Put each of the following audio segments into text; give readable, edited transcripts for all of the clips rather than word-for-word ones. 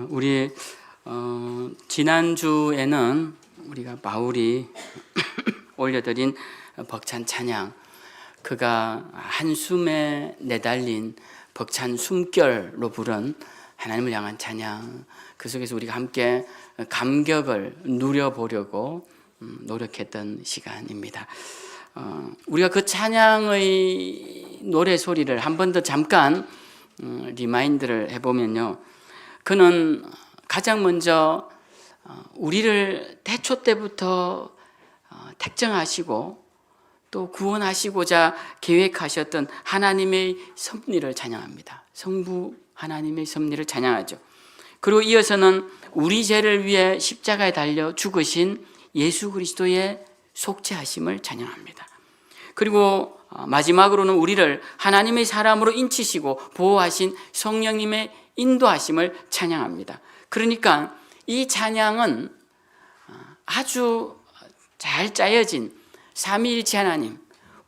우리 지난주에는 우리가 바울이 올려드린 벅찬 찬양, 그가 한숨에 내달린 벅찬 숨결로 부른 하나님을 향한 찬양, 그 속에서 우리가 함께 감격을 누려보려고 노력했던 시간입니다. 우리가 그 찬양의 노래 소리를 한 번 더 잠깐 리마인드를 해보면요, 그는 가장 먼저 우리를 태초 때부터 택정하시고 또 구원하시고자 계획하셨던 하나님의 섭리를 찬양합니다. 성부 하나님의 섭리를 찬양하죠. 그리고 이어서는 우리 죄를 위해 십자가에 달려 죽으신 예수 그리스도의 속죄하심을 찬양합니다. 그리고 마지막으로는 우리를 하나님의 사람으로 인치시고 보호하신 성령님의 인도하심을 찬양합니다. 그러니까 이 찬양은 아주 잘 짜여진 삼위일체 하나님,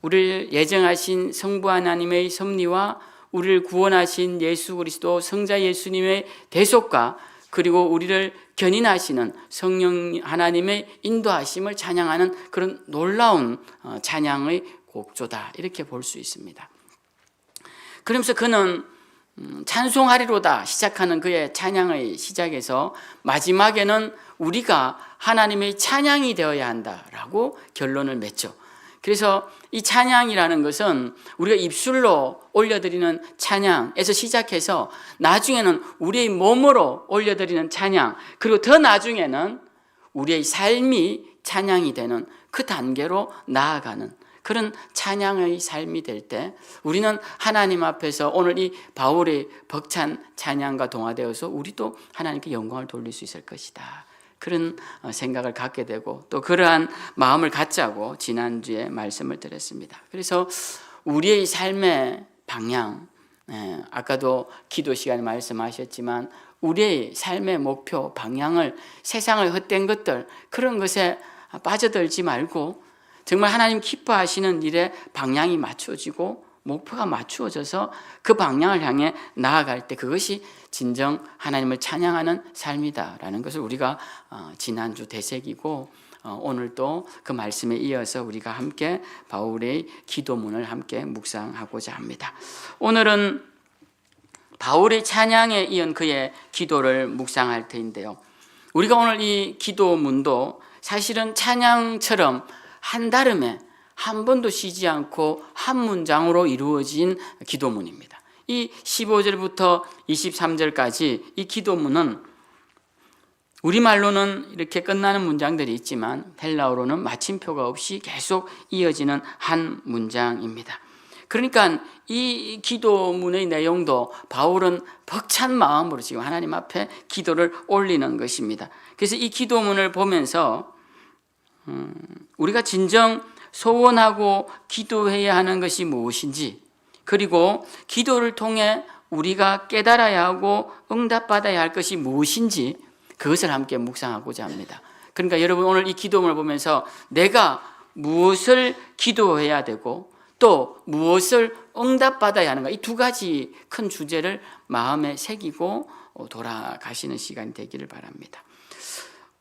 우리를 예정하신 성부 하나님의 섭리와 우리를 구원하신 예수 그리스도 성자 예수님의 대속과 그리고 우리를 견인하시는 성령 하나님의 인도하심을 찬양하는 그런 놀라운 찬양의 곡조다, 이렇게 볼 수 있습니다. 그러면서 그는 찬송하리로다 시작하는 그의 찬양의 시작에서 마지막에는 우리가 하나님의 찬양이 되어야 한다라고 결론을 맺죠. 그래서 이 찬양이라는 것은 우리가 입술로 올려드리는 찬양에서 시작해서 나중에는 우리의 몸으로 올려드리는 찬양, 그리고 더 나중에는 우리의 삶이 찬양이 되는 그 단계로 나아가는 그런 찬양의 삶이 될 때 우리는 하나님 앞에서 오늘 이 바울의 벅찬 찬양과 동화되어서 우리도 하나님께 영광을 돌릴 수 있을 것이다, 그런 생각을 갖게 되고 또 그러한 마음을 갖자고 지난주에 말씀을 드렸습니다. 그래서 우리의 삶의 방향, 아까도 기도 시간에 말씀하셨지만 우리의 삶의 목표, 방향을 세상의 헛된 것들, 그런 것에 빠져들지 말고 정말 하나님 기뻐하시는 일에 방향이 맞추어지고 목표가 맞추어져서 그 방향을 향해 나아갈 때 그것이 진정 하나님을 찬양하는 삶이다라는 것을 우리가 지난주 되새기고 오늘도 그 말씀에 이어서 우리가 함께 바울의 기도문을 함께 묵상하고자 합니다. 오늘은 바울의 찬양에 이은 그의 기도를 묵상할 터인데요, 우리가 오늘 이 기도문도 사실은 찬양처럼 한달음에 한 번도 쉬지 않고 한 문장으로 이루어진 기도문입니다. 이 15절부터 23절까지 이 기도문은 우리말로는 이렇게 끝나는 문장들이 있지만 헬라어로는 마침표가 없이 계속 이어지는 한 문장입니다. 그러니까 이 기도문의 내용도 바울은 벅찬 마음으로 지금 하나님 앞에 기도를 올리는 것입니다. 그래서 이 기도문을 보면서 우리가 진정 소원하고 기도해야 하는 것이 무엇인지, 그리고 기도를 통해 우리가 깨달아야 하고 응답받아야 할 것이 무엇인지 그것을 함께 묵상하고자 합니다. 그러니까 여러분 오늘 이 기도문을 보면서 내가 무엇을 기도해야 되고 또 무엇을 응답받아야 하는가, 이 두 가지 큰 주제를 마음에 새기고 돌아가시는 시간이 되기를 바랍니다.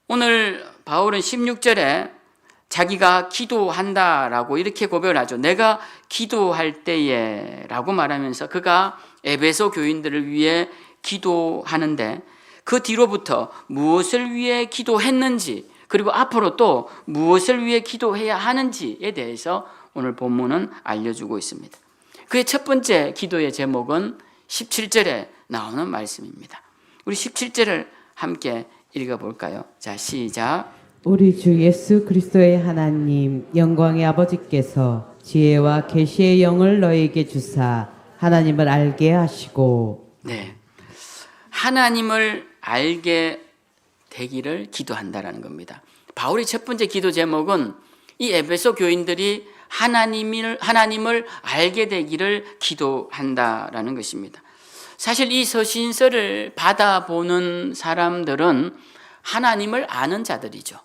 오늘 바울은 16절에 자기가 기도한다라고 이렇게 고백을 하죠. 내가 기도할 때에 라고 말하면서 그가 에베소 교인들을 위해 기도하는데 그 뒤로부터 무엇을 위해 기도했는지 그리고 앞으로 또 무엇을 위해 기도해야 하는지에 대해서 오늘 본문은 알려주고 있습니다. 그의 첫 번째 기도의 제목은 17절에 나오는 말씀입니다. 우리 17절을 함께 읽어볼까요? 자, 시작. 우리 주 예수 그리스도의 하나님 영광의 아버지께서 지혜와 계시의 영을 너에게 주사 하나님을 알게 하시고, 네, 하나님을 알게 되기를 기도한다라는 겁니다. 바울의 첫 번째 기도 제목은 이 에베소 교인들이 하나님을 알게 되기를 기도한다라는 것입니다. 사실 이 서신서를 받아보는 사람들은 하나님을 아는 자들이죠.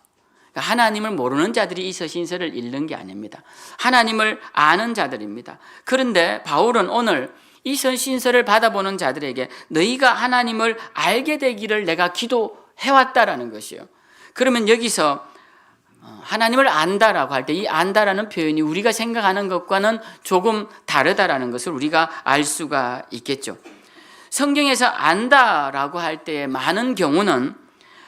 하나님을 모르는 자들이 이 서신서를 읽는 게 아닙니다. 하나님을 아는 자들입니다. 그런데 바울은 오늘 이 신서를 받아보는 자들에게 너희가 하나님을 알게 되기를 내가 기도해왔다라는 것이요. 그러면 여기서 하나님을 안다라고 할 때 이 안다라는 표현이 우리가 생각하는 것과는 조금 다르다라는 것을 우리가 알 수가 있겠죠. 성경에서 안다라고 할 때의 많은 경우는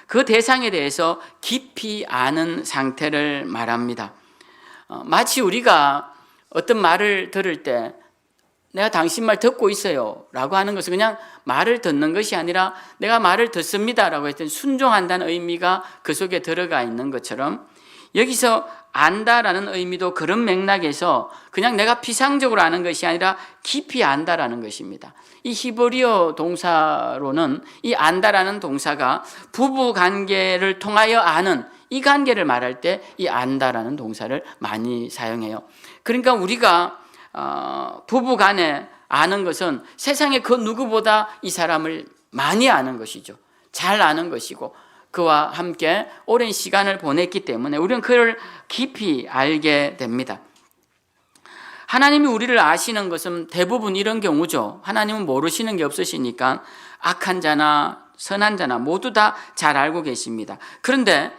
그 대상에 대해서 깊이 아는 상태를 말합니다. 마치 우리가 어떤 말을 들을 때 내가 당신 말 듣고 있어요 라고 하는 것은 그냥 말을 듣는 것이 아니라 내가 말을 듣습니다 라고 했더니 순종한다는 의미가 그 속에 들어가 있는 것처럼 여기서 안다라는 의미도 그런 맥락에서 그냥 내가 피상적으로 아는 것이 아니라 깊이 안다라는 것입니다. 이 히브리어 동사로는 이 안다라는 동사가 부부 관계를 통하여 아는 이 관계를 말할 때 이 안다라는 동사를 많이 사용해요. 그러니까 우리가 부부 간에 아는 것은 세상에 그 누구보다 이 사람을 많이 아는 것이죠. 잘 아는 것이고 그와 함께 오랜 시간을 보냈기 때문에 우리는 그를 깊이 알게 됩니다. 하나님이 우리를 아시는 것은 대부분 이런 경우죠. 하나님은 모르시는 게 없으시니까 악한 자나 선한 자나 모두 다 잘 알고 계십니다. 그런데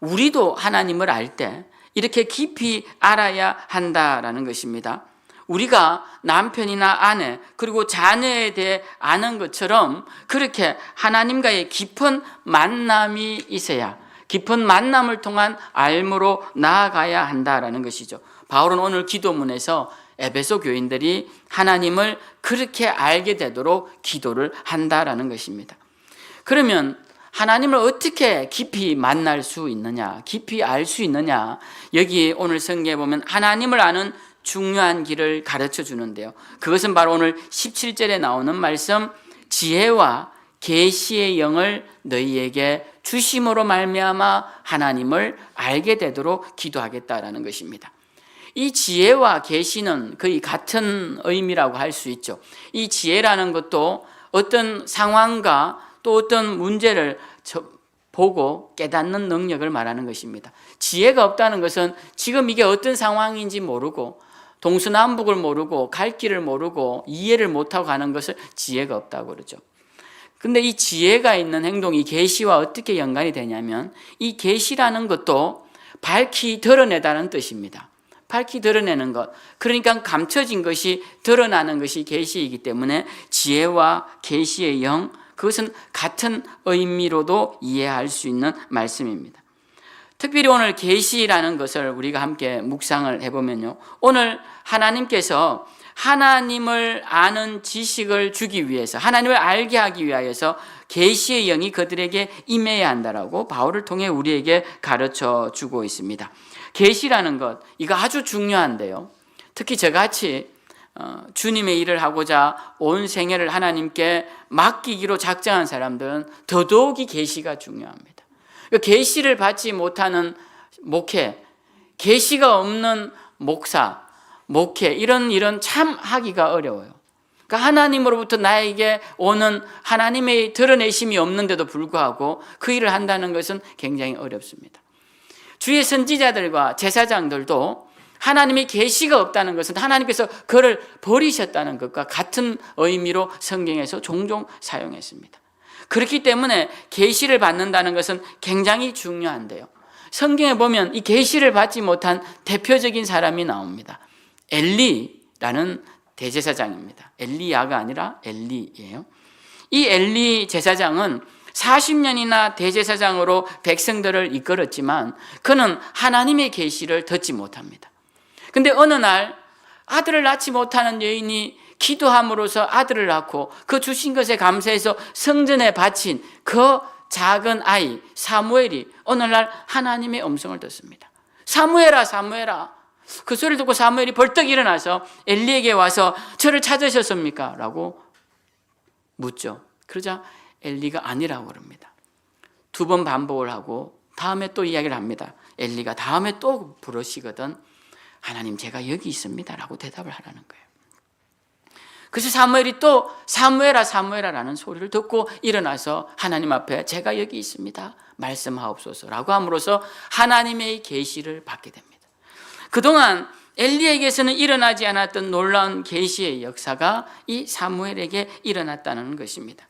우리도 하나님을 알 때 이렇게 깊이 알아야 한다라는 것입니다. 우리가 남편이나 아내 그리고 자녀에 대해 아는 것처럼 그렇게 하나님과의 깊은 만남이 있어야 깊은 만남을 통한 알므로 나아가야 한다라는 것이죠. 바울은 오늘 기도문에서 에베소 교인들이 하나님을 그렇게 알게 되도록 기도를 한다라는 것입니다. 그러면 하나님을 어떻게 깊이 만날 수 있느냐, 깊이 알 수 있느냐, 여기 오늘 성경에 보면 하나님을 아는 중요한 길을 가르쳐 주는데요. 그것은 바로 오늘 17절에 나오는 말씀, 지혜와 계시의 영을 너희에게 주심으로 말미암아 하나님을 알게 되도록 기도하겠다라는 것입니다. 이 지혜와 계시는 거의 같은 의미라고 할 수 있죠. 이 지혜라는 것도 어떤 상황과 또 어떤 문제를 보고 깨닫는 능력을 말하는 것입니다. 지혜가 없다는 것은 지금 이게 어떤 상황인지 모르고 동서남북을 모르고 갈 길을 모르고 이해를 못하고 가는 것을 지혜가 없다고 그러죠. 근데 이 지혜가 있는 행동이 계시와 어떻게 연관이 되냐면 이 계시라는 것도 밝히 드러내다는 뜻입니다. 밝히 드러내는 것. 그러니까 감춰진 것이 드러나는 것이 계시이기 때문에 지혜와 계시의 영, 그것은 같은 의미로도 이해할 수 있는 말씀입니다. 특별히 오늘 계시라는 것을 우리가 함께 묵상을 해보면요. 오늘 하나님께서 하나님을 아는 지식을 주기 위해서 하나님을 알게 하기 위하여서 계시의 영이 그들에게 임해야 한다라고 바울을 통해 우리에게 가르쳐 주고 있습니다. 계시라는 것, 이거 아주 중요한데요. 특히 저같이 주님의 일을 하고자 온 생애를 하나님께 맡기기로 작정한 사람들은 더더욱이 계시가 중요합니다. 계시를 받지 못하는 목회, 계시가 없는 목사, 목회 이런 일은 참 하기가 어려워요. 그러니까 하나님으로부터 나에게 오는 하나님의 드러내심이 없는데도 불구하고 그 일을 한다는 것은 굉장히 어렵습니다. 주의 선지자들과 제사장들도 하나님의 계시가 없다는 것은 하나님께서 그를 버리셨다는 것과 같은 의미로 성경에서 종종 사용했습니다. 그렇기 때문에 계시를 받는다는 것은 굉장히 중요한데요. 성경에 보면 이 계시를 받지 못한 대표적인 사람이 나옵니다. 엘리라는 대제사장입니다. 엘리야가 아니라 엘리예요. 이 엘리 제사장은 40년이나 대제사장으로 백성들을 이끌었지만 그는 하나님의 계시를 듣지 못합니다. 근데 어느 날 아들을 낳지 못하는 여인이 기도함으로써 아들을 낳고 그 주신 것에 감사해서 성전에 바친 그 작은 아이 사무엘이 어느 날 하나님의 음성을 듣습니다. 사무엘아, 사무엘아. 그 소리를 듣고 사무엘이 벌떡 일어나서 엘리에게 와서 저를 찾으셨습니까? 라고 묻죠. 그러자 엘리가 아니라고 그럽니다. 2번 반복을 하고 다음에 또 이야기를 합니다. 엘리가 다음에 또 부르시거든 하나님 제가 여기 있습니다 라고 대답을 하라는 거예요. 그래서 사무엘이 또 사무엘아 사무엘아 라는 소리를 듣고 일어나서 하나님 앞에 제가 여기 있습니다 말씀하옵소서 라고 함으로써 하나님의 계시를 받게 됩니다. 그동안 엘리에게서는 일어나지 않았던 놀라운 계시의 역사가 이 사무엘에게 일어났다는 것입니다.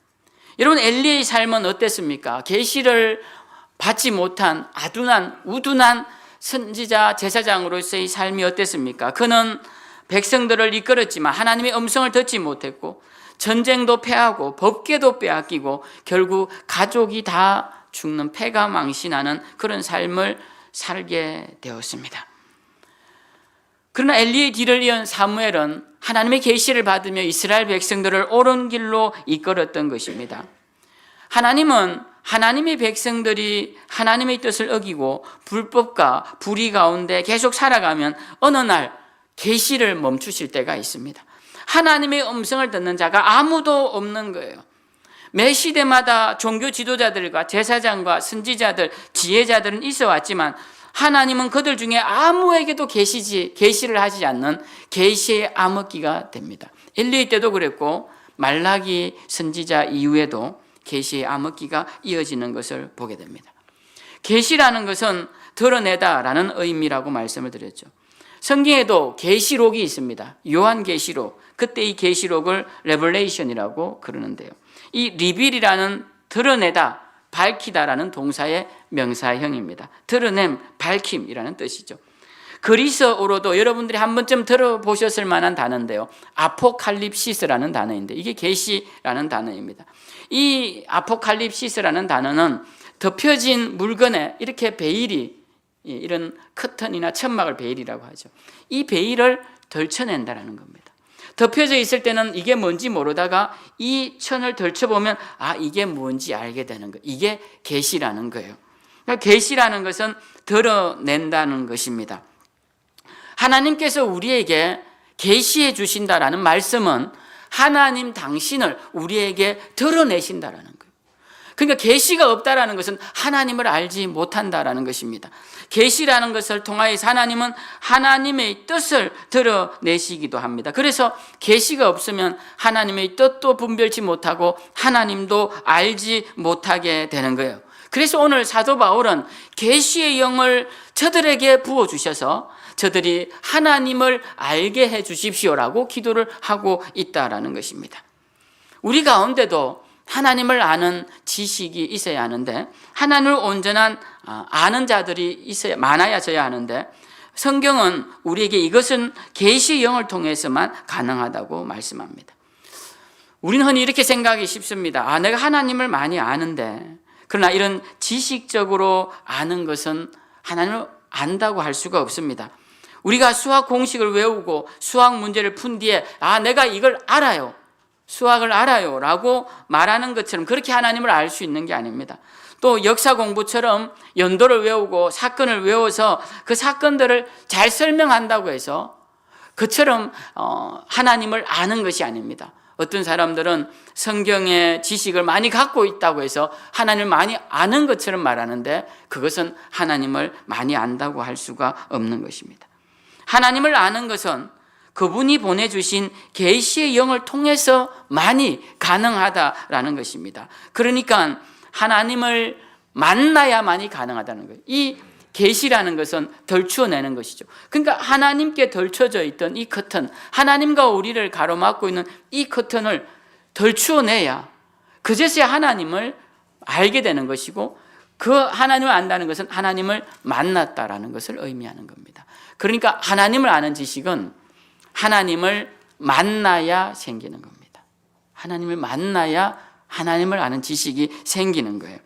여러분, 엘리의 삶은 어땠습니까? 계시를 받지 못한 아둔한 우둔한 선지자 제사장으로서의 삶이 어땠습니까? 그는 백성들을 이끌었지만 하나님의 음성을 듣지 못했고 전쟁도 패하고 법궤도 빼앗기고 결국 가족이 다 죽는 패가 망신하는 그런 삶을 살게 되었습니다. 그러나 엘리의 뒤를 이은 사무엘은 하나님의 계시를 받으며 이스라엘 백성들을 옳은 길로 이끌었던 것입니다. 하나님은 하나님의 백성들이 하나님의 뜻을 어기고 불법과 불의 가운데 계속 살아가면 어느 날 계시를 멈추실 때가 있습니다. 하나님의 음성을 듣는 자가 아무도 없는 거예요. 매 시대마다 종교 지도자들과 제사장과 선지자들, 지혜자들은 있어 왔지만 하나님은 그들 중에 아무에게도 계시를 하지 않는 계시의 암흑기가 됩니다. 엘리 때도 그랬고 말라기 선지자 이후에도 계시의 암흑기가 이어지는 것을 보게 됩니다. 계시라는 것은 드러내다라는 의미라고 말씀을 드렸죠. 성경에도 계시록이 있습니다. 요한계시록, 그때 이 계시록을 레벨레이션이라고 그러는데요. 이 리빌이라는 드러내다, 밝히다라는 동사의 명사형입니다. 드러냄, 밝힘이라는 뜻이죠. 그리스어로도 여러분들이 한 번쯤 들어보셨을 만한 단어인데요. 아포칼립시스라는 단어인데 이게 계시라는 단어입니다. 이 아포칼립시스라는 단어는 덮여진 물건에 이렇게 베일이, 이런 커튼이나 천막을 베일이라고 하죠. 이 베일을 덜쳐낸다라는 겁니다. 덮여져 있을 때는 이게 뭔지 모르다가 이 천을 덜쳐보면 이게 뭔지 알게 되는 거예요. 이게 계시라는 거예요. 그러니까 계시라는 것은 드러낸다는 것입니다. 하나님께서 우리에게 계시해 주신다라는 말씀은 하나님 당신을 우리에게 드러내신다라는 거예요. 그러니까 계시가 없다라는 것은 하나님을 알지 못한다라는 것입니다. 계시라는 것을 통하여서 하나님은 하나님의 뜻을 드러내시기도 합니다. 그래서 계시가 없으면 하나님의 뜻도 분별치 못하고 하나님도 알지 못하게 되는 거예요. 그래서 오늘 사도 바울은 계시의 영을 저들에게 부어주셔서 저들이 하나님을 알게 해 주십시오라고 기도를 하고 있다라는 것입니다. 우리 가운데도 하나님을 아는 지식이 있어야 하는데 하나님을 온전한 아는 자들이 많아져야 하는데 성경은 우리에게 이것은 계시의 영을 통해서만 가능하다고 말씀합니다. 우리는 흔히 이렇게 생각하기 쉽습니다. 내가 하나님을 많이 아는데, 그러나 이런 지식적으로 아는 것은 하나님을 안다고 할 수가 없습니다. 우리가 수학 공식을 외우고 수학 문제를 푼 뒤에 내가 이걸 알아요, 수학을 알아요 라고 말하는 것처럼 그렇게 하나님을 알 수 있는 게 아닙니다. 또 역사 공부처럼 연도를 외우고 사건을 외워서 그 사건들을 잘 설명한다고 해서 그처럼 하나님을 아는 것이 아닙니다. 어떤 사람들은 성경의 지식을 많이 갖고 있다고 해서 하나님을 많이 아는 것처럼 말하는데 그것은 하나님을 많이 안다고 할 수가 없는 것입니다. 하나님을 아는 것은 그분이 보내주신 계시의 영을 통해서 많이 가능하다라는 것입니다. 그러니까 하나님을 만나야만이 가능하다는 거예요. 이 계시라는 것은 덜추어내는 것이죠. 그러니까 하나님께 덜쳐져 있던 이 커튼, 하나님과 우리를 가로막고 있는 이 커튼을 덜추어내야 그제서야 하나님을 알게 되는 것이고, 그 하나님을 안다는 것은 하나님을 만났다라는 것을 의미하는 겁니다. 그러니까 하나님을 아는 지식은 하나님을 만나야 생기는 겁니다. 하나님을 만나야 하나님을 아는 지식이 생기는 거예요.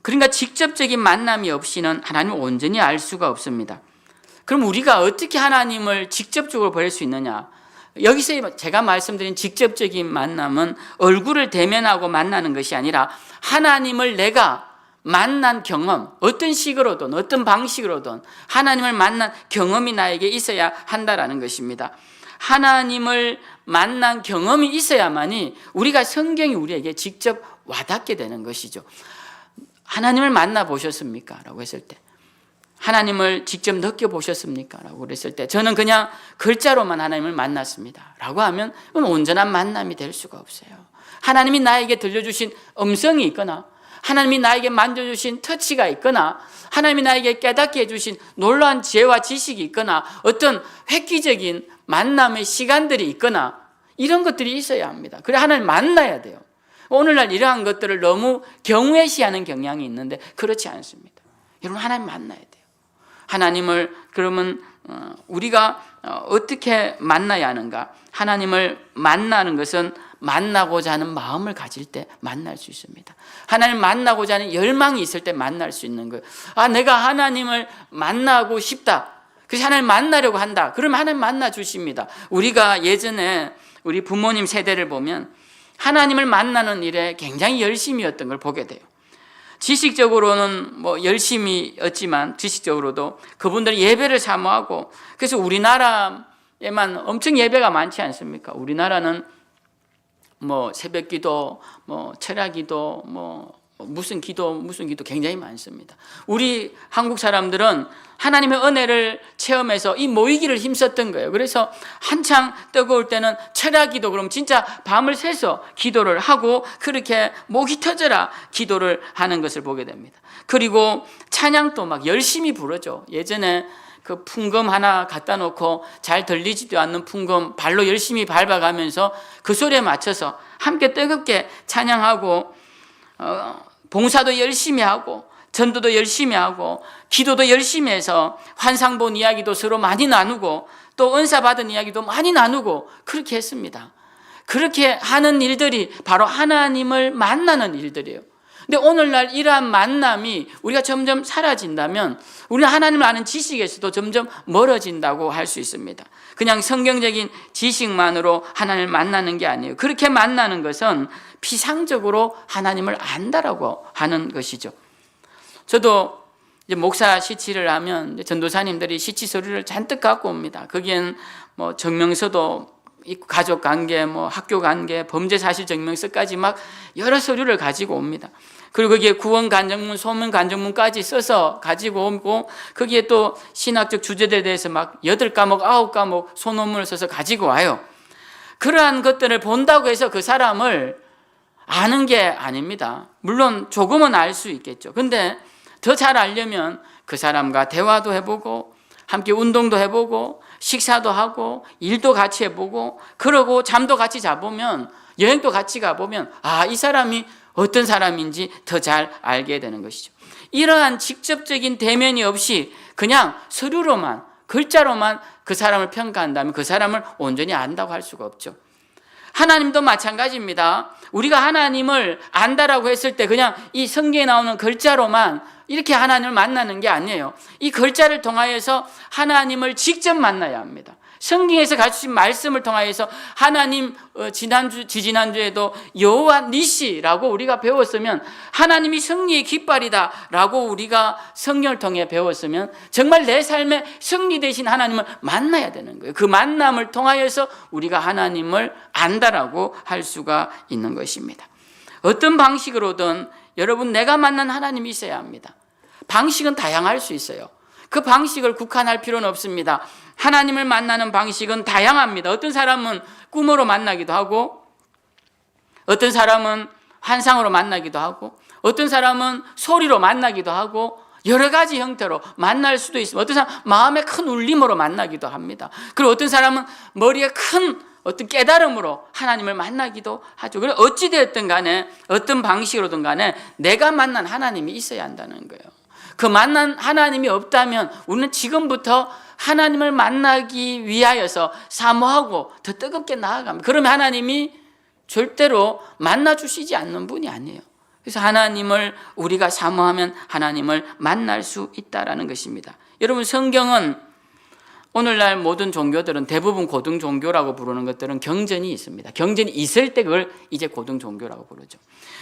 그러니까 직접적인 만남이 없이는 하나님을 온전히 알 수가 없습니다. 그럼 우리가 어떻게 하나님을 직접적으로 볼 수 있느냐? 여기서 제가 말씀드린 직접적인 만남은 얼굴을 대면하고 만나는 것이 아니라 하나님을 내가 만난 경험, 어떤 식으로든 어떤 방식으로든 하나님을 만난 경험이 나에게 있어야 한다라는 것입니다. 하나님을 만난 경험이 있어야만이 우리가 성경이 우리에게 직접 와닿게 되는 것이죠. 하나님을 만나보셨습니까? 라고 했을 때, 하나님을 직접 느껴보셨습니까? 라고 그랬을 때, 저는 그냥 글자로만 하나님을 만났습니다 라고 하면 그건 온전한 만남이 될 수가 없어요. 하나님이 나에게 들려주신 음성이 있거나 하나님이 나에게 만져주신 터치가 있거나 하나님이 나에게 깨닫게 해주신 놀라운 지혜와 지식이 있거나 어떤 획기적인 만남의 시간들이 있거나 이런 것들이 있어야 합니다. 그래 하나님 만나야 돼요. 오늘날 이러한 것들을 너무 경외시하는 경향이 있는데 그렇지 않습니다. 여러분 하나님 만나야 돼요. 하나님을 그러면 우리가 어떻게 만나야 하는가? 하나님을 만나는 것은 만나고자 하는 마음을 가질 때 만날 수 있습니다. 하나님을 만나고자 하는 열망이 있을 때 만날 수 있는 거예요. 내가 하나님을 만나고 싶다. 그래서 하나님을 만나려고 한다. 그러면 하나님 만나 주십니다. 우리가 예전에 우리 부모님 세대를 보면 하나님을 만나는 일에 굉장히 열심이었던 걸 보게 돼요. 지식적으로는 열심이었지만 지식적으로도 그분들이 예배를 사모하고 그래서 우리나라에만 엄청 예배가 많지 않습니까? 우리나라는 새벽 기도, 철야 기도, 무슨 기도 굉장히 많습니다. 우리 한국 사람들은 하나님의 은혜를 체험해서 이 모이기를 힘썼던 거예요. 그래서 한창 뜨거울 때는 철야 기도, 그럼 진짜 밤을 새서 기도를 하고 그렇게 목이 터져라 기도를 하는 것을 보게 됩니다. 그리고 찬양도 막 열심히 부르죠. 예전에 그 풍금 하나 갖다 놓고 잘 들리지도 않는 풍금 발로 열심히 밟아가면서 그 소리에 맞춰서 함께 뜨겁게 찬양하고 봉사도 열심히 하고 전도도 열심히 하고 기도도 열심히 해서 환상 본 이야기도 서로 많이 나누고 또 은사 받은 이야기도 많이 나누고 그렇게 했습니다. 그렇게 하는 일들이 바로 하나님을 만나는 일들이에요. 근데 오늘날 이러한 만남이 우리가 점점 사라진다면 우리는 하나님을 아는 지식에서도 점점 멀어진다고 할 수 있습니다. 그냥 성경적인 지식만으로 하나님을 만나는 게 아니에요. 그렇게 만나는 것은 피상적으로 하나님을 안다라고 하는 것이죠. 저도 이제 목사 시치를 하면 전도사님들이 시치 서류를 잔뜩 갖고 옵니다. 거기엔 증명서도 있고 가족 관계, 학교 관계, 범죄 사실 증명서까지 막 여러 서류를 가지고 옵니다. 그리고 거기에 구원 간증문, 소문 간증문까지 써서 가지고 오고 거기에 또 신학적 주제들에 대해서 막 8과목, 9과목 소논문을 써서 가지고 와요. 그러한 것들을 본다고 해서 그 사람을 아는 게 아닙니다. 물론 조금은 알 수 있겠죠. 근데 더 잘 알려면 그 사람과 대화도 해보고 함께 운동도 해보고 식사도 하고 일도 같이 해보고 그러고 잠도 같이 자보면 여행도 같이 가보면 이 사람이 어떤 사람인지 더 잘 알게 되는 것이죠. 이러한 직접적인 대면이 없이 그냥 서류로만 글자로만 그 사람을 평가한다면 그 사람을 온전히 안다고 할 수가 없죠. 하나님도 마찬가지입니다. 우리가 하나님을 안다라고 했을 때 그냥 이 성경에 나오는 글자로만 이렇게 하나님을 만나는 게 아니에요. 이 글자를 통하여서 하나님을 직접 만나야 합니다. 성경에서 가르치신 말씀을 통하여서 하나님 지지난주에도 여호와 니시라고 우리가 배웠으면 하나님이 승리의 깃발이다라고 우리가 성경을 통해 배웠으면 정말 내 삶의 승리 되신 하나님을 만나야 되는 거예요. 그 만남을 통하여서 우리가 하나님을 안다라고 할 수가 있는 것입니다. 어떤 방식으로든 여러분 내가 만난 하나님이 있어야 합니다. 방식은 다양할 수 있어요. 그 방식을 국한할 필요는 없습니다. 하나님을 만나는 방식은 다양합니다. 어떤 사람은 꿈으로 만나기도 하고 어떤 사람은 환상으로 만나기도 하고 어떤 사람은 소리로 만나기도 하고 여러 가지 형태로 만날 수도 있습니다. 어떤 사람은 마음의 큰 울림으로 만나기도 합니다. 그리고 어떤 사람은 머리에 큰 어떤 깨달음으로 하나님을 만나기도 하죠. 그래서 어찌되었든 간에 어떤 방식으로든 간에 내가 만난 하나님이 있어야 한다는 거예요. 그 만난 하나님이 없다면 우리는 지금부터 하나님을 만나기 위하여서 사모하고 더 뜨겁게 나아갑니다. 그러면 하나님이 절대로 만나주시지 않는 분이 아니에요. 그래서 하나님을 우리가 사모하면 하나님을 만날 수 있다라는 것입니다. 여러분 성경은 오늘날 모든 종교들은 대부분 고등 종교라고 부르는 것들은 경전이 있습니다. 경전이 있을 때 그걸 이제 고등 종교라고 부르죠.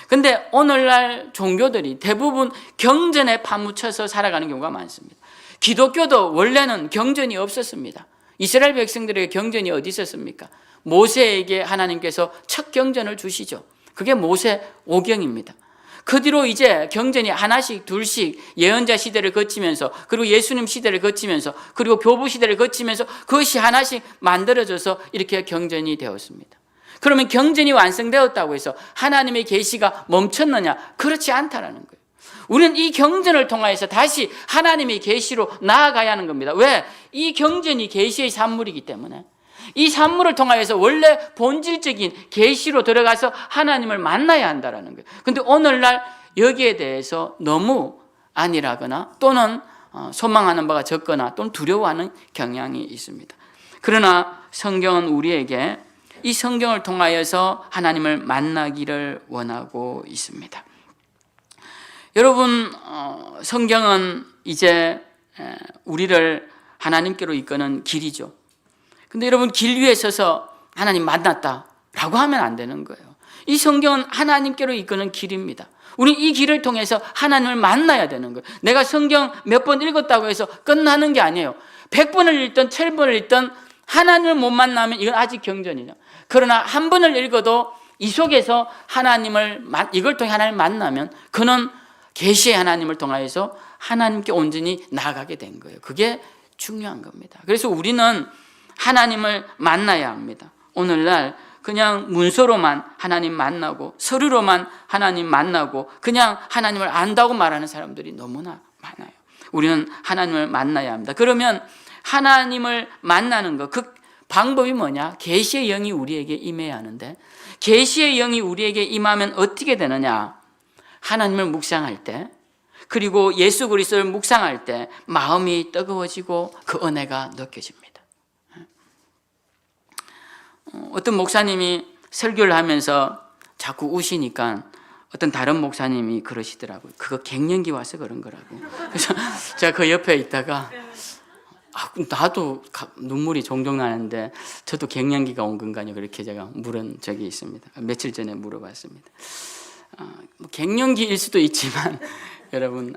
근데 오늘날 종교들이 대부분 경전에 파묻혀서 살아가는 경우가 많습니다. 기독교도 원래는 경전이 없었습니다. 이스라엘 백성들에게 경전이 어디 있었습니까? 모세에게 하나님께서 첫 경전을 주시죠. 그게 모세 오경입니다. 그 뒤로 이제 경전이 하나씩 둘씩 예언자 시대를 거치면서 그리고 예수님 시대를 거치면서 그리고 교부 시대를 거치면서 그것이 하나씩 만들어져서 이렇게 경전이 되었습니다. 그러면 경전이 완성되었다고 해서 하나님의 계시가 멈췄느냐? 그렇지 않다라는 거예요. 우리는 이 경전을 통하여서 다시 하나님의 계시로 나아가야 하는 겁니다. 왜? 이 경전이 계시의 산물이기 때문에. 이 산물을 통하여서 원래 본질적인 계시로 들어가서 하나님을 만나야 한다라는 거예요. 근데 오늘날 여기에 대해서 너무 안일하거나 또는 소망하는 바가 적거나 또는 두려워하는 경향이 있습니다. 그러나 성경은 우리에게 이 성경을 통하여서 하나님을 만나기를 원하고 있습니다. 여러분, 성경은 이제 우리를 하나님께로 이끄는 길이죠. 근데 여러분, 길 위에 서서 하나님 만났다라고 하면 안 되는 거예요. 이 성경은 하나님께로 이끄는 길입니다. 우리 이 길을 통해서 하나님을 만나야 되는 거예요. 내가 성경 몇 번 읽었다고 해서 끝나는 게 아니에요. 100번을 읽든 1000번을 읽든 하나님을 못 만나면 이건 아직 경전이죠. 그러나 한 번을 읽어도 이 속에서 이걸 통해 하나님을 만나면 그는 계시의 하나님을 통하여서 하나님께 온전히 나아가게 된 거예요. 그게 중요한 겁니다. 그래서 우리는 하나님을 만나야 합니다. 오늘날 그냥 문서로만 하나님 만나고 서류로만 하나님 만나고 그냥 하나님을 안다고 말하는 사람들이 너무나 많아요. 우리는 하나님을 만나야 합니다. 그러면 하나님을 만나는 것, 그 방법이 뭐냐? 계시의 영이 우리에게 임해야 하는데 계시의 영이 우리에게 임하면 어떻게 되느냐? 하나님을 묵상할 때 그리고 예수 그리스도를 묵상할 때 마음이 뜨거워지고 그 은혜가 느껴집니다. 어떤 목사님이 설교를 하면서 자꾸 우시니까 어떤 다른 목사님이 그러시더라고요. 그거 갱년기 와서 그런 거라고. 그래서 제가 그 옆에 있다가 나도 눈물이 종종 나는데 저도 갱년기가 온 건가요? 그렇게 제가 물은 적이 있습니다. 며칠 전에 물어봤습니다. 갱년기일 수도 있지만 여러분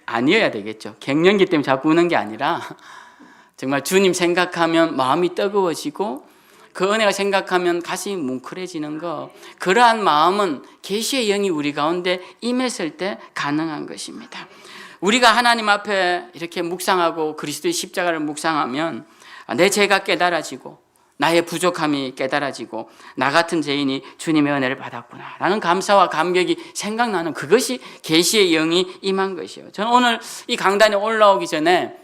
아니어야 되겠죠. 갱년기 때문에 자꾸 우는 게 아니라 정말 주님 생각하면 마음이 뜨거워지고 그 은혜가 생각하면 가슴이 뭉클해지는 거, 그러한 마음은 계시의 영이 우리 가운데 임했을 때 가능한 것입니다. 우리가 하나님 앞에 이렇게 묵상하고 그리스도의 십자가를 묵상하면 내 죄가 깨달아지고 나의 부족함이 깨달아지고 나 같은 죄인이 주님의 은혜를 받았구나 라는 감사와 감격이 생각나는 그것이 계시의 영이 임한 것이에요. 저는 오늘 이 강단에 올라오기 전에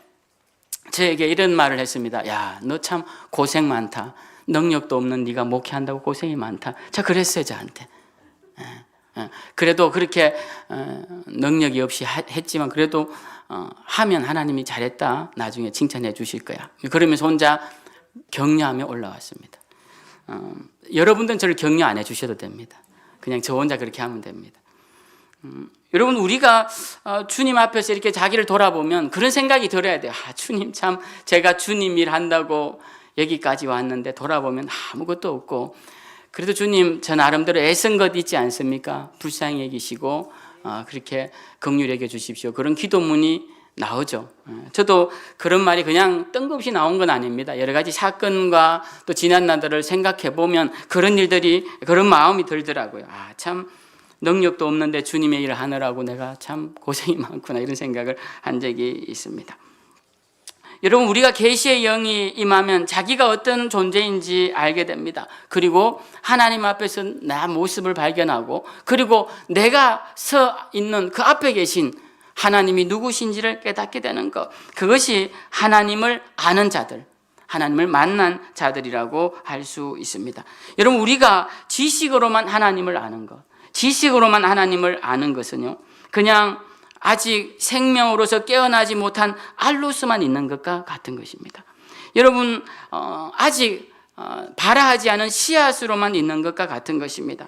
저에게 이런 말을 했습니다. 야, 너 참 고생 많다. 능력도 없는 네가 목회한다고 고생이 많다. 자, 그랬어요, 저한테. 그래도 그렇게 능력이 없이 했지만 그래도 하면 하나님이 잘했다. 나중에 칭찬해 주실 거야. 그러면서 혼자 격려하며 올라왔습니다. 여러분들은 저를 격려 안 해주셔도 됩니다. 그냥 저 혼자 그렇게 하면 됩니다. 여러분, 우리가 주님 앞에서 이렇게 자기를 돌아보면 그런 생각이 들어야 돼요. 주님 참 제가 주님 일 한다고 여기까지 왔는데 돌아보면 아무것도 없고 그래도 주님 저 나름대로 애쓴 것 있지 않습니까? 불쌍히 여기시고 그렇게 긍휼히 여겨 주십시오. 그런 기도문이 나오죠. 저도 그런 말이 그냥 뜬금없이 나온 건 아닙니다. 여러 가지 사건과 또 지난 날들을 생각해 보면 그런 일들이 그런 마음이 들더라고요. 참 능력도 없는데 주님의 일을 하느라고 내가 참 고생이 많구나 이런 생각을 한 적이 있습니다. 여러분, 우리가 계시의 영이 임하면 자기가 어떤 존재인지 알게 됩니다. 그리고 하나님 앞에서 나 모습을 발견하고 그리고 내가 서 있는 그 앞에 계신 하나님이 누구신지를 깨닫게 되는 것, 그것이 하나님을 아는 자들, 하나님을 만난 자들이라고 할 수 있습니다. 여러분, 우리가 지식으로만 하나님을 아는 것, 지식으로만 하나님을 아는 것은요, 그냥 아직 생명으로서 깨어나지 못한 알로스만 있는 것과 같은 것입니다. 여러분, 아직 발화하지 않은 씨앗으로만 있는 것과 같은 것입니다.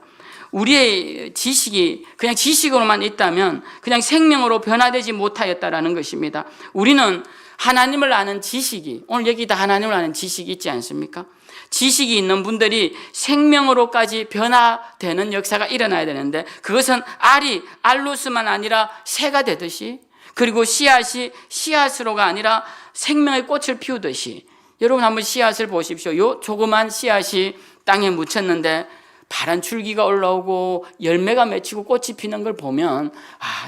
우리의 지식이 그냥 지식으로만 있다면 그냥 생명으로 변화되지 못하였다라는 것입니다. 우리는 하나님을 아는 지식이, 오늘 여기다 하나님을 아는 지식이 있지 않습니까? 지식이 있는 분들이 생명으로까지 변화되는 역사가 일어나야 되는데 그것은 알이 알로스만 아니라 새가 되듯이 그리고 씨앗이 씨앗으로가 아니라 생명의 꽃을 피우듯이 여러분 한번 씨앗을 보십시오. 요 조그만 씨앗이 땅에 묻혔는데 파란 줄기가 올라오고 열매가 맺히고 꽃이 피는 걸 보면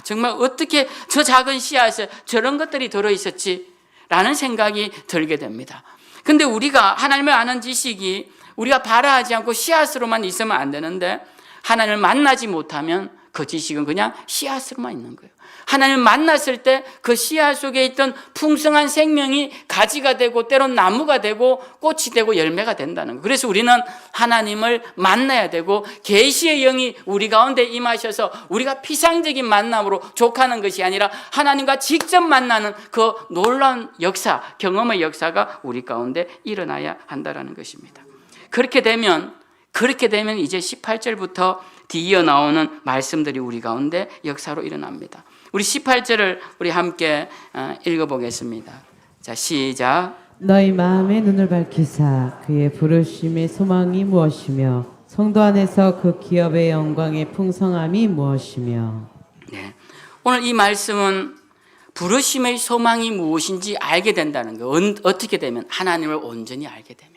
정말 어떻게 저 작은 씨앗에 저런 것들이 들어있었지 라는 생각이 들게 됩니다. 근데 우리가 하나님을 아는 지식이 우리가 발화하지 않고 씨앗으로만 있으면 안 되는데 하나님을 만나지 못하면 그 지식은 그냥 씨앗으로만 있는 거예요. 하나님을 만났을 때 그 씨앗 속에 있던 풍성한 생명이 가지가 되고 때론 나무가 되고 꽃이 되고 열매가 된다는 거예요. 그래서 우리는 하나님을 만나야 되고 계시의 영이 우리 가운데 임하셔서 우리가 피상적인 만남으로 족하는 것이 아니라 하나님과 직접 만나는 그 놀라운 역사, 경험의 역사가 우리 가운데 일어나야 한다는 것입니다. 그렇게 되면 이제 18절부터 뒤이어 나오는 말씀들이 우리 가운데 역사로 일어납니다. 우리 18절을 우리 함께 읽어보겠습니다. 자, 시작. 너희 마음의 눈을 밝히사 그의 부르심의 소망이 무엇이며 성도 안에서 그 기업의 영광의 풍성함이 무엇이며. 네. 오늘 이 말씀은 부르심의 소망이 무엇인지 알게 된다는 거예요. 어떻게 되면? 하나님을 온전히 알게 되면.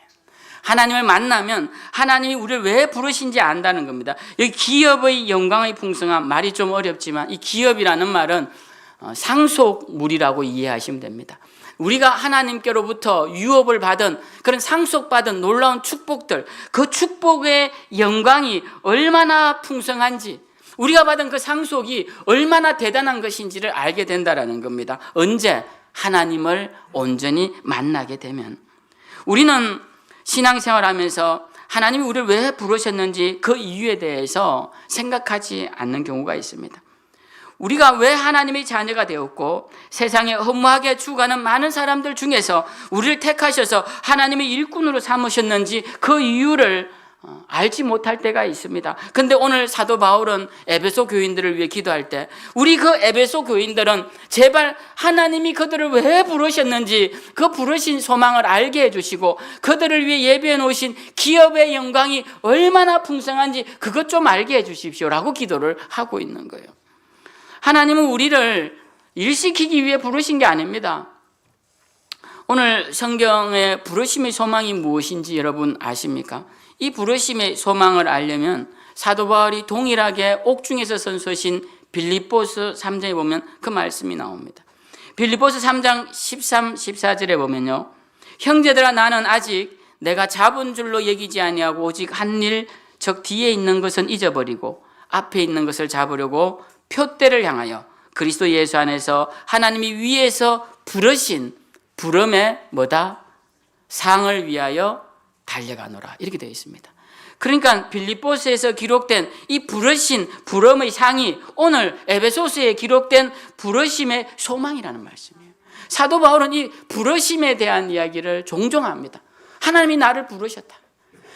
하나님을 만나면 하나님이 우리를 왜 부르신지 안다는 겁니다. 여기 기업의 영광의 풍성함, 말이 좀 어렵지만 이 기업이라는 말은 상속물이라고 이해하시면 됩니다. 우리가 하나님께로부터 유업을 받은 그런 상속받은 놀라운 축복들, 그 축복의 영광이 얼마나 풍성한지, 우리가 받은 그 상속이 얼마나 대단한 것인지를 알게 된다는 겁니다. 언제? 하나님을 온전히 만나게 되면. 우리는 신앙생활하면서 하나님이 우리를 왜 부르셨는지 그 이유에 대해서 생각하지 않는 경우가 있습니다. 우리가 왜 하나님의 자녀가 되었고 세상에 허무하게 죽어가는 많은 사람들 중에서 우리를 택하셔서 하나님의 일꾼으로 삼으셨는지 그 이유를 알지 못할 때가 있습니다. 근데 오늘 사도 바울은 에베소 교인들을 위해 기도할 때 우리 그 에베소 교인들은 제발 하나님이 그들을 왜 부르셨는지 그 부르신 소망을 알게 해주시고 그들을 위해 예비해 놓으신 기업의 영광이 얼마나 풍성한지 그것 좀 알게 해주십시오라고 기도를 하고 있는 거예요. 하나님은 우리를 일시키기 위해 부르신 게 아닙니다. 오늘 성경의 부르심의 소망이 무엇인지 여러분 아십니까? 이 부르심의 소망을 알려면 사도 바울이 동일하게 옥중에서 선서신 빌립보서 3장에 보면 그 말씀이 나옵니다. 빌립보서 3장 13, 14절에 보면요. 형제들아 나는 아직 내가 잡은 줄로 여기지 아니하고 오직 한 일, 즉 뒤에 있는 것은 잊어버리고 앞에 있는 것을 잡으려고 표대를 향하여 그리스도 예수 안에서 하나님이 위에서 부르신 부름의 뭐다? 상을 위하여 달려가노라 이렇게 되어 있습니다. 그러니까 빌립보서에서 기록된 이 부르신 부름의 상이 오늘 에베소서에 기록된 부르심의 소망이라는 말씀이에요. 사도 바울은 이 부르심에 대한 이야기를 종종 합니다. 하나님이 나를 부르셨다.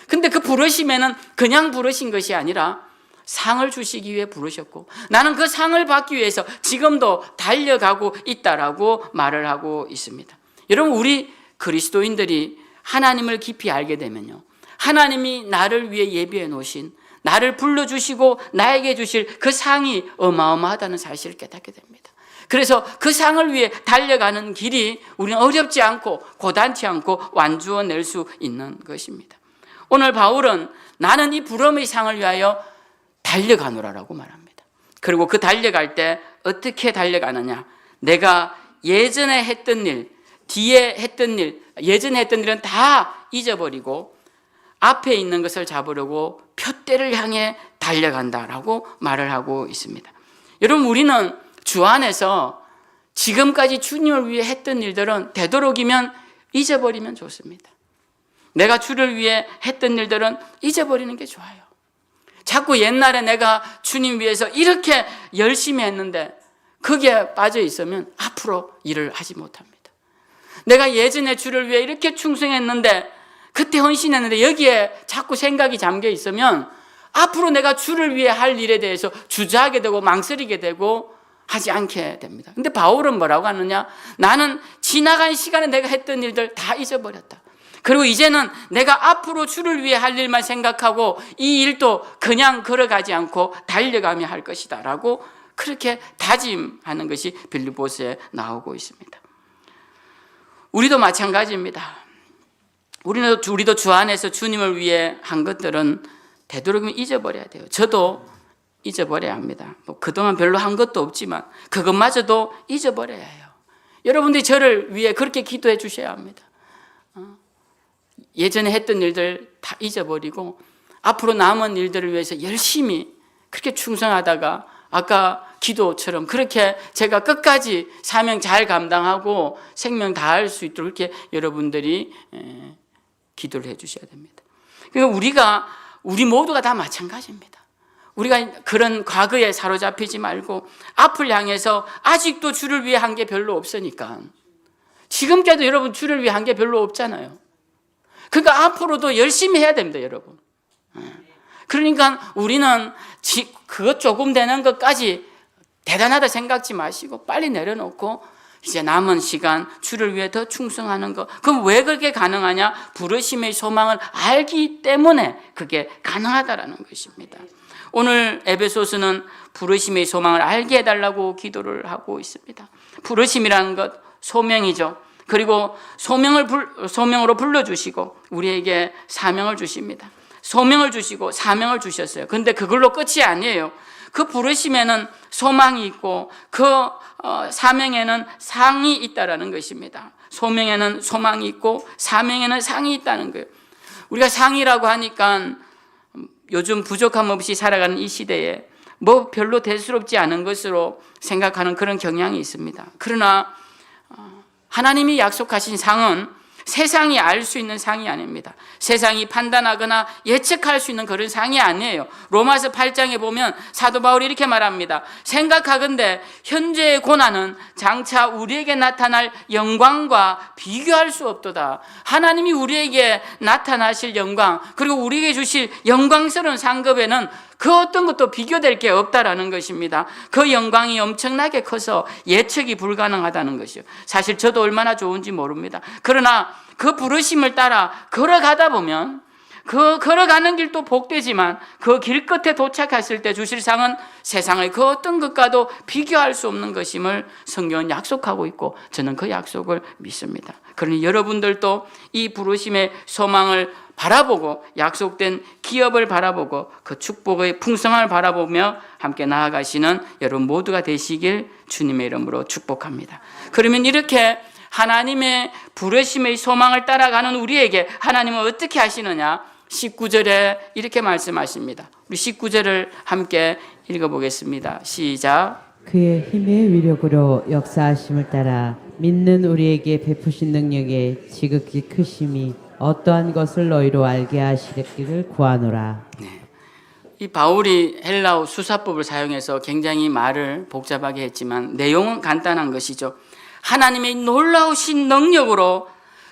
근데 그 부르심에는 그냥 부르신 것이 아니라 상을 주시기 위해 부르셨고 나는 그 상을 받기 위해서 지금도 달려가고 있다라고 말을 하고 있습니다. 여러분 우리 그리스도인들이 하나님을 깊이 알게 되면요. 하나님이 나를 위해 예비해 놓으신 나를 불러주시고 나에게 주실 그 상이 어마어마하다는 사실을 깨닫게 됩니다. 그래서 그 상을 위해 달려가는 길이 우리는 어렵지 않고 고단치 않고 완주어 낼 수 있는 것입니다. 오늘 바울은 나는 이 부름의 상을 위하여 달려가노라라고 말합니다. 그리고 그 달려갈 때 어떻게 달려가느냐? 내가 예전에 했던 일, 뒤에 했던 일, 예전에 했던 일은 다 잊어버리고 앞에 있는 것을 잡으려고 표대를 향해 달려간다라고 말을 하고 있습니다. 여러분 우리는 주 안에서 지금까지 주님을 위해 했던 일들은 되도록이면 잊어버리면 좋습니다. 내가 주를 위해 했던 일들은 잊어버리는 게 좋아요. 자꾸 옛날에 내가 주님 위해서 이렇게 열심히 했는데 그게 빠져 있으면 앞으로 일을 하지 못합니다. 내가 예전에 주를 위해 이렇게 충성했는데 그때 헌신했는데 여기에 자꾸 생각이 잠겨 있으면 앞으로 내가 주를 위해 할 일에 대해서 주저하게 되고 망설이게 되고 하지 않게 됩니다. 근데 바울은 뭐라고 하느냐? 나는 지나간 시간에 내가 했던 일들 다 잊어버렸다. 그리고 이제는 내가 앞으로 주를 위해 할 일만 생각하고 이 일도 그냥 걸어가지 않고 달려가며 할 것이다 라고 그렇게 다짐하는 것이 빌립보서에 나오고 있습니다. 우리도 마찬가지입니다. 우리도 주 안에서 주님을 위해 한 것들은 되도록이면 잊어버려야 돼요. 저도 잊어버려야 합니다. 그동안 별로 한 것도 없지만 그것마저도 잊어버려야 해요. 여러분들이 저를 위해 그렇게 기도해 주셔야 합니다. 예전에 했던 일들 다 잊어버리고 앞으로 남은 일들을 위해서 열심히 그렇게 충성하다가 아까 기도처럼 그렇게 제가 끝까지 사명 잘 감당하고 생명 다할 수 있도록 그렇게 여러분들이 기도를 해 주셔야 됩니다. 그러니까 우리 모두가 다 마찬가지입니다. 우리가 그런 과거에 사로잡히지 말고 앞을 향해서 아직도 주를 위해 한 게 별로 없으니까 지금까지도 여러분 주를 위해 한 게 별로 없잖아요. 그러니까 앞으로도 열심히 해야 됩니다, 여러분. 그러니까 우리는 그것 조금 되는 것까지 대단하다 생각지 마시고 빨리 내려놓고 이제 남은 시간 주를 위해 더 충성하는 것. 그럼 왜 그렇게 가능하냐? 부르심의 소망을 알기 때문에 그게 가능하다라는 것입니다. 오늘 에베소서는 부르심의 소망을 알게 해달라고 기도를 하고 있습니다. 부르심이라는 것 소명이죠. 그리고 소명으로 불러주시고 우리에게 사명을 주십니다. 소명을 주시고 사명을 주셨어요. 근데 그걸로 끝이 아니에요. 그 부르심에는 소망이 있고 그 사명에는 상이 있다라는 것입니다. 소명에는 소망이 있고 사명에는 상이 있다는 거예요. 우리가 상이라고 하니까 요즘 부족함 없이 살아가는 이 시대에 뭐 별로 대수롭지 않은 것으로 생각하는 그런 경향이 있습니다. 그러나 하나님이 약속하신 상은 세상이 알 수 있는 상이 아닙니다. 세상이 판단하거나 예측할 수 있는 그런 상이 아니에요. 로마서 8장에 보면 사도 바울이 이렇게 말합니다. 생각하건대 현재의 고난은 장차 우리에게 나타날 영광과 비교할 수 없도다. 하나님이 우리에게 나타나실 영광 그리고 우리에게 주실 영광스러운 상급에는 그 어떤 것도 비교될 게 없다라는 것입니다. 그 영광이 엄청나게 커서 예측이 불가능하다는 것이요. 사실 저도 얼마나 좋은지 모릅니다. 그러나 그 부르심을 따라 걸어가다 보면 그 걸어가는 길도 복되지만 그 길 끝에 도착했을 때 주실 상은 세상의 그 어떤 것과도 비교할 수 없는 것임을 성경은 약속하고 있고 저는 그 약속을 믿습니다. 그러니 여러분들도 이 부르심의 소망을 바라보고 약속된 기업을 바라보고 그 축복의 풍성함을 바라보며 함께 나아가시는 여러분 모두가 되시길 주님의 이름으로 축복합니다. 그러면 이렇게 하나님의 부르심의 소망을 따라가는 우리에게 하나님은 어떻게 하시느냐? 19절에 이렇게 말씀하십니다. 우리 19절을 함께 읽어보겠습니다. 시작. 그의 힘의 위력으로 역사하심을 따라 믿는 우리에게 베푸신 능력의 지극히 크심이 어떠한 것을 너희로 알게 하시기를 구하노라. 네. 이 바울이 헬라어 수사법을 사용해서 굉장히 말을 복잡하게 했지만 내용은 간단한 것이죠. 하나님의 놀라우신 능력으로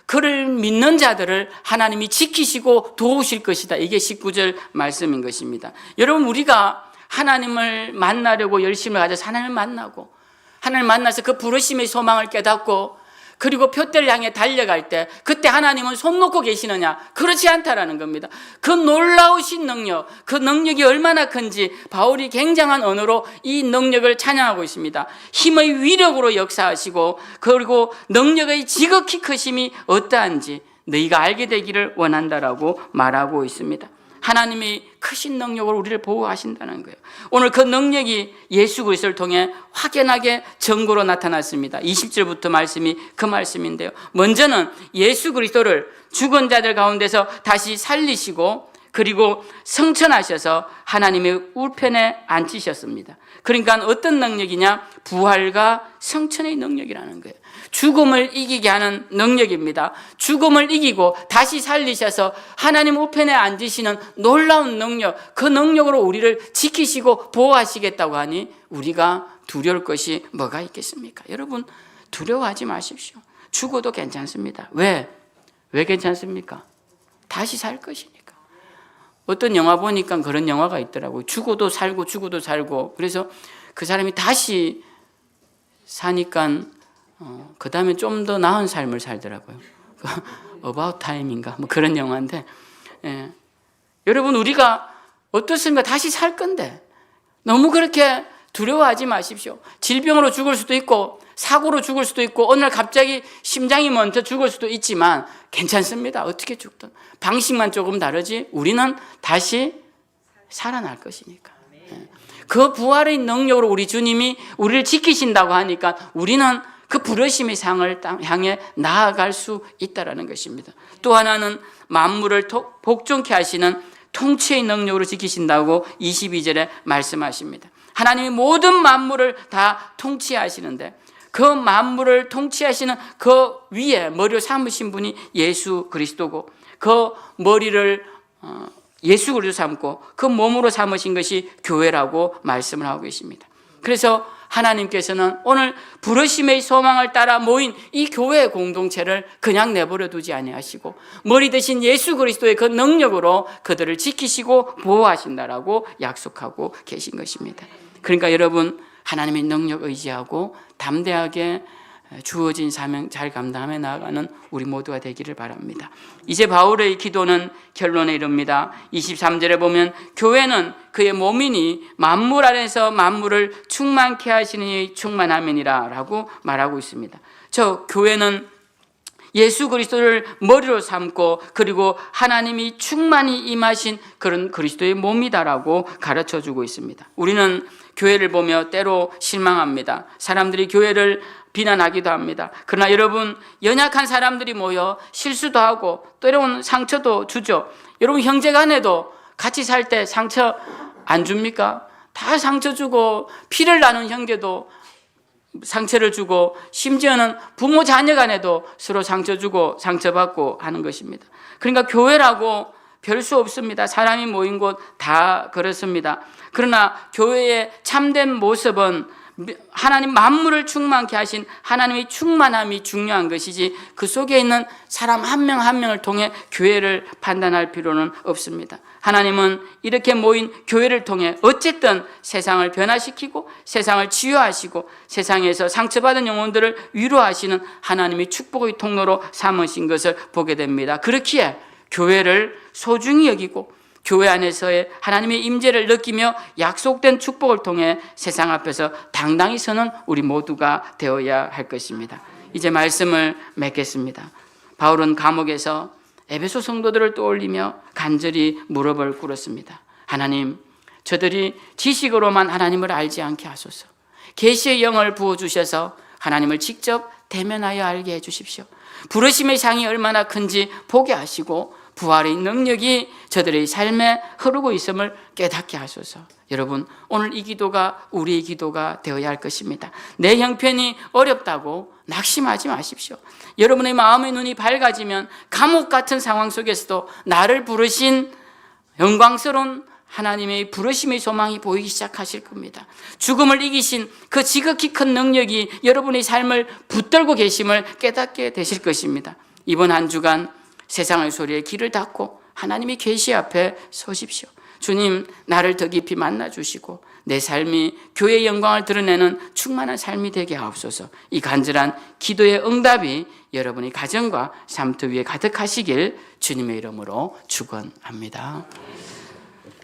그를 믿는 자들을 하나님이 지키시고 도우실 것이다. 이게 19절 말씀인 것입니다. 여러분 우리가 하나님을 만나려고 열심을 가져서 하나님을 만나고 하나님을 만나서 그 부르심의 소망을 깨닫고 그리고 표대를 향해 달려갈 때 그때 하나님은 손 놓고 계시느냐? 그렇지 않다라는 겁니다. 그 놀라우신 능력, 그 능력이 얼마나 큰지 바울이 굉장한 언어로 이 능력을 찬양하고 있습니다. 힘의 위력으로 역사하시고 그리고 능력의 지극히 크심이 어떠한지 너희가 알게 되기를 원한다라고 말하고 있습니다. 하나님이 크신 능력으로 우리를 보호하신다는 거예요. 오늘 그 능력이 예수 그리스도를 통해 확연하게 증거로 나타났습니다. 20절부터 말씀이 그 말씀인데요. 먼저는 예수 그리스도를 죽은 자들 가운데서 다시 살리시고 그리고 성천하셔서 하나님의 우편에 앉히셨습니다. 그러니까 어떤 능력이냐? 부활과 성천의 능력이라는 거예요. 죽음을 이기게 하는 능력입니다. 죽음을 이기고 다시 살리셔서 하나님 우편에 앉으시는 놀라운 능력, 그 능력으로 우리를 지키시고 보호하시겠다고 하니 우리가 두려울 것이 뭐가 있겠습니까? 여러분 두려워하지 마십시오. 죽어도 괜찮습니다. 왜 괜찮습니까? 다시 살 것이니까. 어떤 영화 보니까 그런 영화가 있더라고요. 죽어도 살고 그래서 그 사람이 다시 사니까 그 다음에 좀 더 나은 삶을 살더라고요. About Time인가 뭐 그런 영화인데 여러분 우리가 어떻습니까? 다시 살 건데 너무 그렇게 두려워하지 마십시오. 질병으로 죽을 수도 있고 사고로 죽을 수도 있고 어느 날 갑자기 심장이 멈춰 죽을 수도 있지만 괜찮습니다. 어떻게 죽든 방식만 조금 다르지 우리는 다시 살아날 것이니까. 그 부활의 능력으로 우리 주님이 우리를 지키신다고 하니까 우리는 그 부르심의 상을 향해 나아갈 수 있다라는 것입니다. 또 하나는 만물을 복종케 하시는 통치의 능력으로 지키신다고 22절에 말씀하십니다. 하나님이 모든 만물을 다 통치하시는데 그 만물을 통치하시는 그 위에 머리로 삼으신 분이 예수 그리스도고 그 머리를 예수 그리스도 삼고 그 몸으로 삼으신 것이 교회라고 말씀을 하고 계십니다. 그래서 하나님께서는 오늘 부르심의 소망을 따라 모인 이 교회 공동체를 그냥 내버려 두지 아니하시고 머리 대신 예수 그리스도의 그 능력으로 그들을 지키시고 보호하신다라고 약속하고 계신 것입니다. 그러니까 여러분 하나님의 능력 의지하고 담대하게 주어진 사명 잘 감당하며 나아가는 우리 모두가 되기를 바랍니다. 이제 바울의 기도는 결론에 이릅니다. 23절에 보면 교회는 그의 몸이니 만물 안에서 만물을 충만케 하시는 이의 충만함이니라 라고 말하고 있습니다. 저 교회는 예수 그리스도를 머리로 삼고 그리고 하나님이 충만히 임하신 그런 그리스도의 몸이다라고 가르쳐주고 있습니다. 우리는 교회를 보며 때로 실망합니다. 사람들이 교회를 비난하기도 합니다. 그러나 여러분 연약한 사람들이 모여 실수도 하고 때로는 상처도 주죠. 여러분 형제간에도 같이 살 때 상처 안 줍니까? 다 상처 주고 피를 나눈 형제도 상처를 주고 심지어는 부모 자녀 간에도 서로 상처 주고 상처받고 하는 것입니다. 그러니까 교회라고 별 수 없습니다. 사람이 모인 곳 다 그렇습니다. 그러나 교회의 참된 모습은 하나님 만물을 충만케 하신 하나님의 충만함이 중요한 것이지 그 속에 있는 사람 한 명 한 명을 통해 교회를 판단할 필요는 없습니다. 하나님은 이렇게 모인 교회를 통해 어쨌든 세상을 변화시키고 세상을 치유하시고 세상에서 상처받은 영혼들을 위로하시는 하나님의 축복의 통로로 삼으신 것을 보게 됩니다. 그렇기에 교회를 소중히 여기고 교회 안에서의 하나님의 임재를 느끼며 약속된 축복을 통해 세상 앞에서 당당히 서는 우리 모두가 되어야 할 것입니다. 이제 말씀을 맺겠습니다. 바울은 감옥에서 에베소 성도들을 떠올리며 간절히 무릎을 꿇었습니다. 하나님, 저들이 지식으로만 하나님을 알지 않게 하소서. 계시의 영을 부어주셔서 하나님을 직접 대면하여 알게 해주십시오. 부르심의 상이 얼마나 큰지 보게 하시고 부활의 능력이 저들의 삶에 흐르고 있음을 깨닫게 하소서. 여러분, 오늘 이 기도가 우리의 기도가 되어야 할 것입니다. 내 형편이 어렵다고 낙심하지 마십시오. 여러분의 마음의 눈이 밝아지면 감옥 같은 상황 속에서도 나를 부르신 영광스러운 하나님의 부르심의 소망이 보이기 시작하실 겁니다. 죽음을 이기신 그 지극히 큰 능력이 여러분의 삶을 붙들고 계심을 깨닫게 되실 것입니다. 이번 한 주간 세상의 소리에 귀를 닫고 하나님의 계시 앞에 서십시오. 주님, 나를 더 깊이 만나주시고 내 삶이 교회의 영광을 드러내는 충만한 삶이 되게 하옵소서. 이 간절한 기도의 응답이 여러분의 가정과 삶터 위에 가득하시길 주님의 이름으로 축원합니다.